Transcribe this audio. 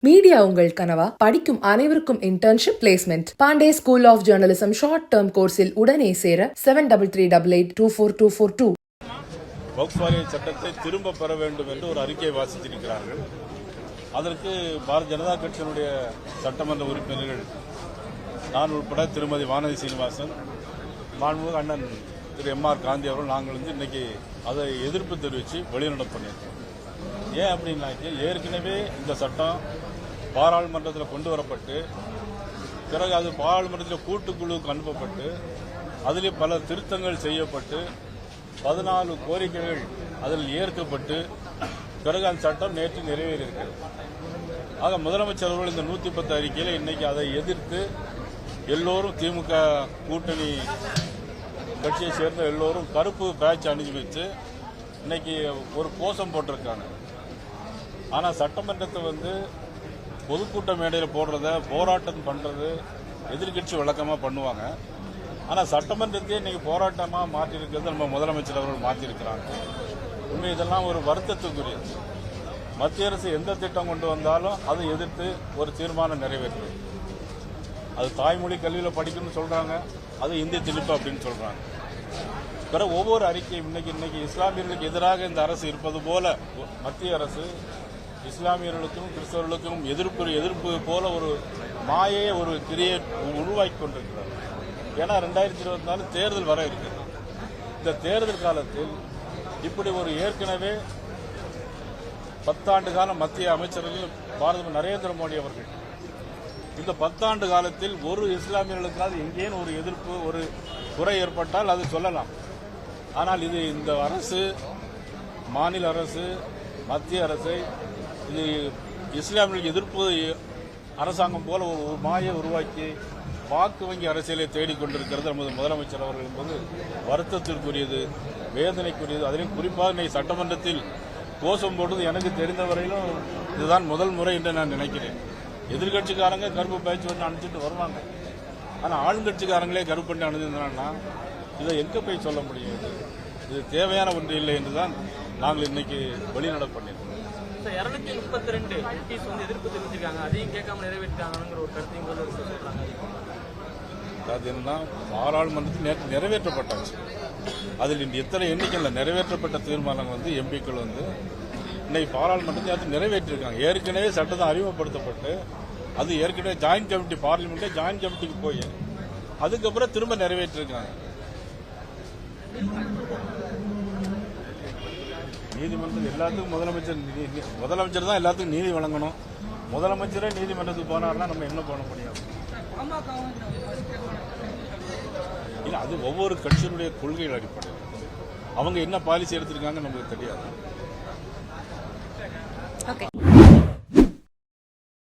Media உங்கள் கனவா? படிக்கும் அனைவருக்கும் internship placement. Pandey school of journalism short term கோர்ஸில் உடனே சேர 7338824242. வக்ஃப் வாரிய சட்டத்தை திரும்ப பெற வேண்டும் என்று ஒரு அறிக்கையை வாசித்திருக்கிறார்கள். அதற்கு பாரதிய ஜனதா கட்சியினுடைய சட்டமன்ற உறுப்பினர்கள் நான் உட்பட திருமதி வானதி சீனிவாசன், மாண்புமிகு அண்ணன் திரு எம்.ஆர். காந்தி அவர்கள் நாங்கள் இன்னைக்கு அதை எதிர்ப்பு தெரிவித்து வெளிநடப்பு பண்ணியிருக்கோம். ஏன் அப்படின்னாக்கி ஏற்கனவே இந்த சட்டம் பாராளுமன்றத்தில் கொண்டு வரப்பட்டு பிறகு அது பாராளுமன்றத்தில் கூட்டுக்குழுவுக்கு அனுப்பப்பட்டு அதில் பல திருத்தங்கள் செய்யப்பட்டு 14 கோரிக்கைகள் அதில் ஏற்கப்பட்டு பிறகு அந்த சட்டம் நேற்று நிறைவேறியிருக்கிறது. ஆக முதலமைச்சர் அவர்கள் இந்த 110 அறிக்கையில் இன்னைக்கு அதை எதிர்த்து எல்லோரும் திமுக கூட்டணி கட்சியை சேர்ந்த எல்லோரும் கருப்பு பேட்ச் அணிஞ்சு வச்சு இன்னைக்கு ஒரு கோஷம் போட்டிருக்காங்க. ஆனால் சட்டமன்றத்தை பொதுக்கூட்ட மேடையில் போடுறத போராட்டம் பண்றது எதிர்கட்சி வழக்கமாக பண்ணுவாங்க. ஆனால் சட்டமன்றத்தையே இன்னைக்கு போராட்டமாக மாற்றிருக்கிறது நம்ம முதலமைச்சர் அவர்கள் மாற்றிருக்கிறாங்க. உண்மை இதெல்லாம் ஒரு வருத்தத்துக்குரியது. மத்திய அரசு எந்த திட்டம் கொண்டு வந்தாலும் அதை எதிர்த்து ஒரு தீர்மானம் நிறைவேற்றுது. அது தாய்மொழி கல்வியில் படிக்கணும்னு சொல்றாங்க, அது இந்தி திணிப்பு அப்படின்னு சொல்றாங்க. பிறகு ஒவ்வொரு அறிக்கையும் இன்னைக்கு இஸ்லாமியர்களுக்கு எதிராக இந்த அரசு இருப்பது போல மத்திய அரசு இஸ்லாமியர்களுக்கும் கிறிஸ்தவர்களுக்கும் எதிர்ப்பு போல ஒரு மாயையை ஒரு கிரியேட் உருவாக்கி கொண்டிருக்கிறார். ஏன்னா 2024 தேர்தல் வர இருக்கிறது. இந்த தேர்தல் காலத்தில் இப்படி ஒரு ஏற்கனவே 10 ஆண்டு காலம் மத்திய அமைச்சர்கள் பாரத நரேந்திர மோடி அவர்கள் இந்த 10 ஆண்டு காலத்தில் ஒரு இஸ்லாமியர்களுக்காவது எங்கேயும் ஒரு எதிர்ப்பு ஒரு குறை ஏற்பட்டால் அது சொல்லலாம். ஆனால் இது இந்த அரசு மாநில அரசு மத்திய அரசை இது இஸ்லாமியர்களுக்கு எதிர்ப்பு அரசாங்கம் போல ஒரு மாயை உருவாக்கி வாக்கு வங்கி அரசியலை தேடிக்கொண்டிருக்கிறது நமது முதலமைச்சர் அவர்கள் என்பது வருத்தத்திற்குரியது, வேதனைக்குரியது. அதிலும் குறிப்பாக சட்டமன்றத்தில் கோஷம் போடுவது எனக்கு தெரிந்த வரையிலும் இதுதான் முதல் முறை என்று நான் நினைக்கிறேன். எதிர்கட்சிக்காரங்க கருப்பு பேச்சு வந்து அனுப்பிச்சிட்டு வருவாங்க. ஆனால் ஆளுங்கட்சிக்காரங்களே கருப்பு பண்ணி அனுப்பிச்சிருந்தாங்கன்னா இதை எங்க போய் சொல்ல முடியும்? இது தேவையான ஒன்று இல்லை என்றுதான் நாங்கள் இன்னைக்கு வெளிநடப்பு பண்ணியிருக்கோம். 232 எம்பிஸ் எதிர்ப்பு தெரிவிச்சிருக்காங்க, அதையும் கேட்காம நிறைவேற்றாங்கிற ஒரு கருத்தையும் சொல்றாங்க. அது என்னன்னா பாராளுமன்றத்தில் நேற்று நிறைவேற்றப்பட்டாச்சு. அதில் எத்தனை எண்ணிக்கையில் நிறைவேற்றப்பட்ட தீர்மானங்கள் எம்பிக்கள் இன்னைக்கு பாராளுமன்றத்தில் அது நிறைவேற்றிருக்காங்க. ஏற்கனவே சட்டம் அறிமுகப்படுத்தப்பட்டு அது ஏற்கனவே ஜாயின்ட் கமிட்டி பார்லிமெண்ட்ல ஜாயின்ட் கமிட்டிக்கு போய் அதுக்கப்புறம் திரும்ப நிறைவேற்றிருக்காங்க. நீதிமன்றம் எல்லாத்துக்கும் முதலமைச்சர் தான் எல்லாத்துக்கும் நீதி வழங்கணும். முதலமைச்சரே நீதிமன்றத்துக்கு போனார்னா நம்ம என்ன பண்ண முடியாது? இல்ல, அது ஒவ்வொரு கட்சியினுடைய கொள்கைகள் அடிப்படையில் அவங்க என்ன பாலிசி எடுத்திருக்காங்க நமக்கு தெரியாது.